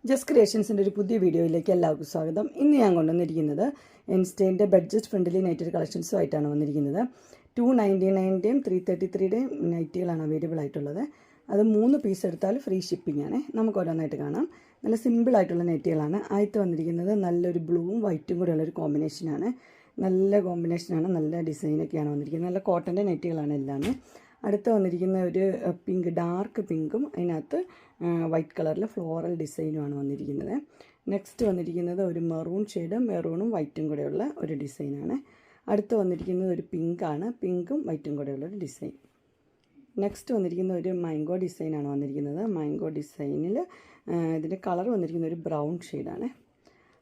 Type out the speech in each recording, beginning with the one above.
Just ക്രിയേഷൻസിൻ്റെ ഒരു പുതിയ വീഡിയോയിലേക്ക് എല്ലാവർക്കും സ്വാഗതം. ഇന്ന് ഞാൻ കൊണ്ടുവന്നിരിക്കുന്നത് ഇൻസ്റ്റേൻ്റെ ബഡ്ജറ്റ് ഫ്രണ്ട്ലി നൈറ്റ് കളക്ഷൻസുമായിട്ടാണ് വന്നിരിക്കുന്നത്. 299ൻ്റെയും 333യുടെയും നൈറ്റുകളാണ് അവൈലബിൾ ആയിട്ടുള്ളത്. അത് 3 പീസ് എടുത്താൽ ഫ്രീ ഷിപ്പിംഗ് ആണ്. നമുക്ക് ഓരോന്നായിട്ട് കാണാം. നല്ല സിമ്പിളായിട്ടുള്ള നൈറ്റുകളാണ്. ആദ്യത്തെ വന്നിരിക്കുന്നത് നല്ലൊരു ബ്ലൂവും വൈറ്റും കൂടെ ഉള്ളൊരു കോമ്പിനേഷനാണ്. നല്ല കോമ്പിനേഷനാണ്, നല്ല ഡിസൈനൊക്കെയാണ് വന്നിരിക്കുന്നത്. നല്ല കോട്ടൻ്റെ നെറ്റുകളാണ് എല്ലാം. അടുത്ത് വന്നിരിക്കുന്ന ഒരു പിങ്ക്, ഡാർക്ക് പിങ്കും അതിനകത്ത് വൈറ്റ് കളറിൽ ഫ്ലോറൽ ഡിസൈനുമാണ് വന്നിരിക്കുന്നത്. നെക്സ്റ്റ് വന്നിരിക്കുന്നത് ഒരു മെറൂൺ ഷെയ്ഡ്, മെറൂണും വൈറ്റും കൂടെയുള്ള ഒരു ഡിസൈനാണ്. അടുത്ത് വന്നിരിക്കുന്നത് ഒരു പിങ്കാണ്, പിങ്കും വൈറ്റും കൂടെയുള്ളൊരു ഡിസൈൻ. നെക്സ്റ്റ് വന്നിരിക്കുന്ന ഒരു മാംഗോ ഡിസൈനാണ് വന്നിരിക്കുന്നത്. മാംഗോ ഡിസൈനിൽ ഇതിൻ്റെ കളർ വന്നിരിക്കുന്ന ഒരു ബ്രൗൺ ഷെയ്ഡാണ്.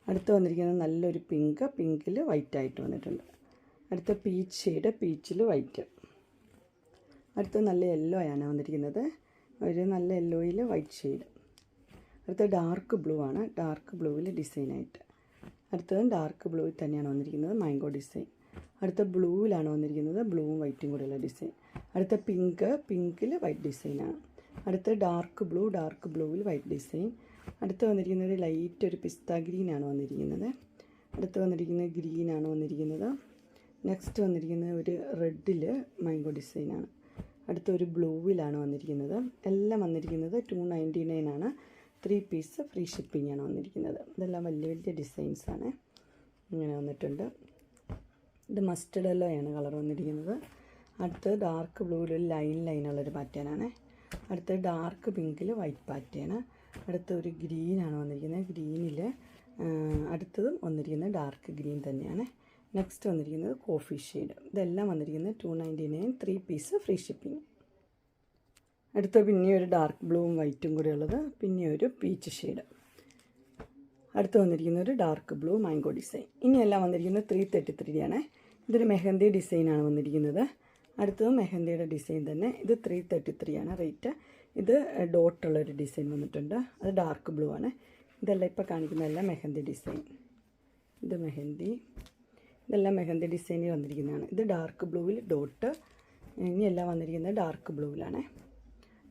അടുത്ത് വന്നിരിക്കുന്നത് നല്ലൊരു പിങ്ക്, പിങ്കിൽ വൈറ്റായിട്ട് വന്നിട്ടുണ്ട്. അടുത്ത പീച്ച് ഷെയ്ഡ്, പീച്ചിൽ വൈറ്റ്. അടുത്ത നല്ല യെല്ലോ ആണ് വന്നിരിക്കുന്നത്, ഒരു നല്ല യെല്ലോയിൽ വൈറ്റ് ഷെയ്ഡ്. അടുത്ത ഡാർക്ക് ബ്ലൂ ആണ്, ഡാർക്ക് ബ്ലൂവിൽ ഡിസൈനായിട്ട്. അടുത്തത് ഡാർക്ക് ബ്ലൂവിൽ തന്നെയാണ് വന്നിരിക്കുന്നത്, മാംഗോ ഡിസൈൻ. അടുത്ത ബ്ലൂവിലാണ് വന്നിരിക്കുന്നത്, ബ്ലൂവും വൈറ്റും കൂടെയുള്ള ഡിസൈൻ. അടുത്ത പിങ്ക്, പിങ്കിൽ വൈറ്റ് ഡിസൈനാണ്. അടുത്ത ഡാർക്ക് ബ്ലൂ, ഡാർക്ക് ബ്ലൂവിൽ വൈറ്റ് ഡിസൈൻ. അടുത്ത് വന്നിരിക്കുന്നത് ഒരു ലൈറ്റ് ഒരു പിസ്ത ഗ്രീനാണ് വന്നിരിക്കുന്നത്. അടുത്ത് വന്നിരിക്കുന്നത് ഗ്രീനാണ് വന്നിരിക്കുന്നത്. നെക്സ്റ്റ് വന്നിരിക്കുന്നത് ഒരു റെഡിൽ മാംഗോ ഡിസൈനാണ്. അടുത്തൊരു ബ്ലൂവിലാണ് വന്നിരിക്കുന്നത്. എല്ലാം വന്നിരിക്കുന്നത് 299 ആണ്. 3 പീസ് ഫ്രീ ഷിപ്പിംഗ് ആണ് വന്നിരിക്കുന്നത്. ഇതെല്ലാം വലിയ വലിയ ഡിസൈൻസാണ്. ഇങ്ങനെ വന്നിട്ടുണ്ട്. ഇത് മസ്റ്റർഡ് യെല്ലോ ആണ് കളർ വന്നിരിക്കുന്നത്. അടുത്തത് ഡാർക്ക് ബ്ലൂവിൽ ഒരു ലൈനുള്ളൊരു പാറ്റേണാണ്. അടുത്തത് ഡാർക്ക് പിങ്കിൽ വൈറ്റ് പാറ്റേൺ. അടുത്തൊരു ഗ്രീനാണ് വന്നിരിക്കുന്നത്. ഗ്രീനിൽ അടുത്തതും വന്നിരിക്കുന്നത് ഡാർക്ക് ഗ്രീൻ തന്നെയാണ്. നെക്സ്റ്റ് വന്നിരിക്കുന്നത് കോഫി ഷെയ്ഡ്. ഇതെല്ലാം വന്നിരിക്കുന്നത് 299, 3 പീസ് ഫ്രീ ഷിപ്പിംഗ്. അടുത്ത പിന്നെ ഒരു ഡാർക്ക് ബ്ലൂവും വൈറ്റും കൂടെ ഉള്ളത്, പിന്നെ ഒരു പീച്ച് ഷെയ്ഡ്. അടുത്ത് വന്നിരിക്കുന്ന ഒരു ഡാർക്ക് ബ്ലൂ മാംഗോ ഡിസൈൻ. ഇനിയെല്ലാം വന്നിരിക്കുന്നത് 333 ആണ്. ഇതൊരു മെഹന്തി ഡിസൈനാണ് വന്നിരിക്കുന്നത്. അടുത്തത് മെഹന്തിയുടെ ഡിസൈൻ തന്നെ. ഇത് 333 ആണ് റേറ്റ്. ഇത് ഡോട്ടുള്ളൊരു ഡിസൈൻ വന്നിട്ടുണ്ട്, അത് ഡാർക്ക് ബ്ലൂ ആണ്. ഇതെല്ലാം ഇപ്പോൾ കാണിക്കുന്നതെല്ലാം മെഹന്തി ഡിസൈൻ. ഇത് മെഹന്തി, ഇതെല്ലാം മെഹന്തി ഡിസൈനിൽ വന്നിരിക്കുന്നതാണ്. ഇത് ഡാർക്ക് ബ്ലൂവിൽ ഡോട്ട്. ഇനിയെല്ലാം വന്നിരിക്കുന്നത് ഡാർക്ക് ബ്ലൂവിലാണ്.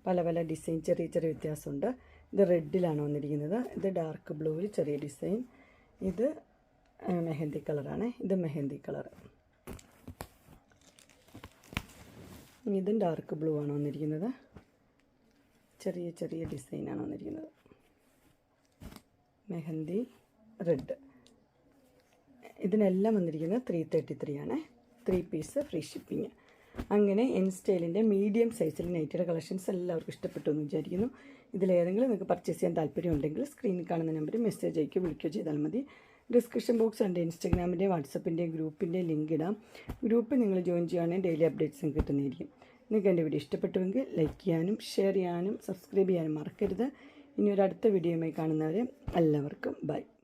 പല പല ഡിസൈൻ, ചെറിയ ചെറിയ വ്യത്യാസമുണ്ട്. ഇത് റെഡിലാണ് വന്നിരിക്കുന്നത്. ഇത് ഡാർക്ക് ബ്ലൂവിൽ ചെറിയ ഡിസൈൻ. ഇത് മെഹന്തി കളറാണ്. ഇത് മെഹന്തി കളർ. ഇതും ഡാർക്ക് ബ്ലൂ ആണ് വന്നിരിക്കുന്നത്. ചെറിയ ചെറിയ ഡിസൈനാണ് വന്നിരിക്കുന്നത്. മെഹന്തി റെഡ്. ഇതിനെല്ലാം വന്നിരിക്കുന്നത് 333 ആണ്. 3 പീസ് ഫ്രീ ഷിപ്പിംഗ്. അങ്ങനെ ഇൻസ്റ്റൈലിൻ്റെ മീഡിയം സൈസിൽ നൈറ്റിയുടെ കളക്ഷൻസ് എല്ലാവർക്കും ഇഷ്ടപ്പെട്ടു എന്ന് വിചാരിക്കുന്നു. ഇതിലേതെങ്കിലും നിങ്ങൾക്ക് പർച്ചേസ് ചെയ്യാൻ താല്പര്യമുണ്ടെങ്കിൽ സ്ക്രീനിൽ കാണുന്ന നമ്പറിൽ മെസ്സേജ് അയക്കുകയോ വിളിക്കുകയോ ചെയ്താൽ മതി. ഡിസ്ക്രിപ്ഷൻ ബോക്സ് ഉണ്ട്. ഇൻസ്റ്റാഗ്രാമിൻ്റെയും വാട്സപ്പിൻ്റെയും ഗ്രൂപ്പിൻ്റെ ലിങ്ക് ഇടാം. ഗ്രൂപ്പിൽ നിങ്ങൾ ജോയിൻ ചെയ്യുകയാണെങ്കിൽ ഡെയിലി അപ്ഡേറ്റ്സും കിട്ടുന്നതായിരിക്കും. നിങ്ങൾക്ക് എൻ്റെ വീഡിയോ ഇഷ്ടപ്പെട്ടുവെങ്കിൽ ലൈക്ക് ചെയ്യാനും ഷെയർ ചെയ്യാനും സബ്സ്ക്രൈബ് ചെയ്യാനും മറക്കരുത്. ഇനി ഒരു അടുത്ത വീഡിയോയുമായി കാണുന്നവരെ എല്ലാവർക്കും ബൈ.